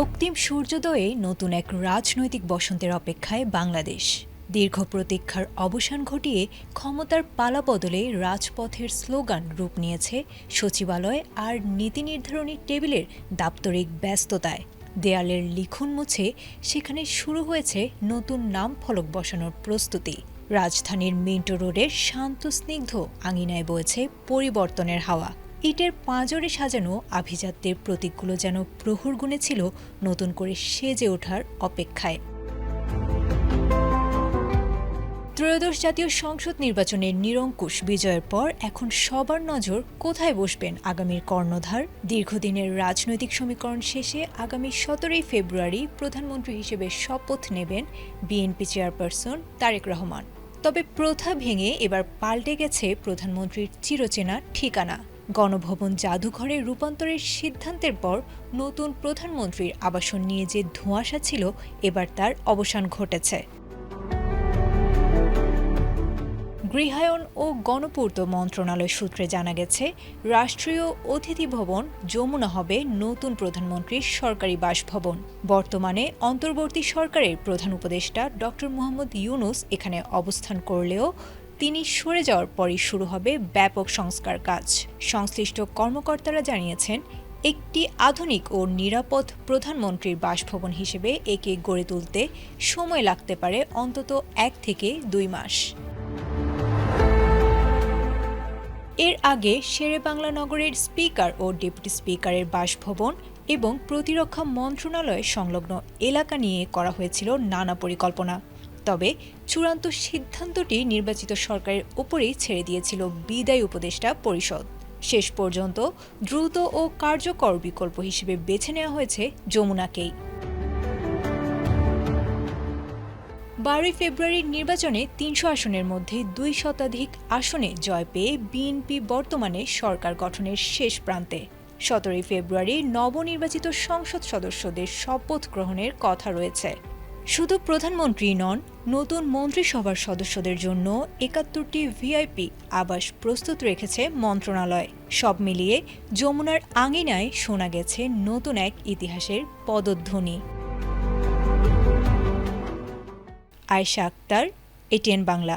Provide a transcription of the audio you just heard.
রক্তিম সূর্যোদয়ে নতুন এক রাজনৈতিক বসন্তের অপেক্ষায় বাংলাদেশ। দীর্ঘ প্রতীক্ষার অবসান ঘটিয়ে ক্ষমতার পালাবদলে রাজপথের স্লোগান রূপ নিয়েছে সচিবালয় আর নীতি নির্ধারণী টেবিলের দাপ্তরিক ব্যস্ততায়। দেয়ালের লিখন মুছে সেখানে শুরু হয়েছে নতুন নাম ফলক বসানোর প্রস্তুতি। রাজধানীর মিন্টো রোডের শান্ত স্নিগ্ধ আঙিনায় বয়েছে পরিবর্তনের হাওয়া। ইটের পাঁজরে সাজানো আভিজাত্যের প্রতীকগুলো যেন প্রহর গুনেছিল নতুন করে সেজে ওঠার অপেক্ষায়। ত্রয়োদশ জাতীয় সংসদ নির্বাচনের নিরঙ্কুশ বিজয়ের পর এখন সবার নজর কোথায় বসবেন আগামীর কর্ণধার। দীর্ঘদিনের রাজনৈতিক সমীকরণ শেষে আগামী 17 ফেব্রুয়ারি প্রধানমন্ত্রী হিসেবে শপথ নেবেন বিএনপি চেয়ারপারসন তারেক রহমান। তবে প্রথা ভেঙে এবার পাল্টে গেছে প্রধানমন্ত্রীর চিরচেনা ঠিকানা। গণভবন জাদুঘরে রূপান্তরের সিদ্ধান্তের পর নতুন প্রধানমন্ত্রীর আবাসন নিয়ে যে ধোঁয়াশা ছিল, এবার তার অবসান ঘটেছে। গৃহায়ন ও গণপূর্ত মন্ত্রণালয় সূত্রে জানা গেছে, রাষ্ট্রীয় অতিথি ভবন যমুনা হবে নতুন প্রধানমন্ত্রীর সরকারি বাসভবন। বর্তমানে অন্তর্বর্তী সরকারের প্রধান উপদেষ্টা ড. মোহাম্মদ ইউনূস এখানে অবস্থান করলেও তিনি সরে যাওয়ার পরই শুরু হবে ব্যাপক সংস্কার কাজ। সংশ্লিষ্ট কর্মকর্তারা জানিয়েছেন, একটি আধুনিক ও নিরাপদ প্রধানমন্ত্রীর বাসভবন হিসেবে একে গড়ে তুলতে সময় লাগতে পারে অন্তত 1 থেকে 2 মাস। এর আগে শেরেবাংলা নগরের স্পিকার ও ডেপুটি স্পিকারের বাসভবন এবং প্রতিরক্ষা মন্ত্রণালয় সংলগ্ন এলাকা নিয়ে করা হয়েছিল নানা পরিকল্পনা। তবে চূড়ান্ত সিদ্ধান্তটি নির্বাচিত সরকারের ওপরেই ছেড়ে দিয়েছিল বিদায়ী উপদেষ্টা পরিষদ। শেষ পর্যন্ত দ্রুত ও কার্যকর বিকল্প হিসেবে বেছে নেওয়া হয়েছে যমুনাকেই। 12 ফেব্রুয়ারির নির্বাচনে 300 আসনের মধ্যে 2 শতাধিক আসনে জয় পেয়ে বিএনপি বর্তমানে সরকার গঠনের শেষ প্রান্তে। 17 ফেব্রুয়ারি নবনির্বাচিত সংসদ সদস্যদের শপথ গ্রহণের কথা রয়েছে। শুধু প্রধানমন্ত্রী নন, নতুন মন্ত্রিসভার সদস্যদের জন্য 71টি ভিআইপি আবাস প্রস্তুত রেখেছে মন্ত্রণালয়। সব মিলিয়ে যমুনার আঙিনায় শোনা গেছে নতুন এক ইতিহাসের পদধ্বনি। আয়েশা আক্তার, এটিএন বাংলা।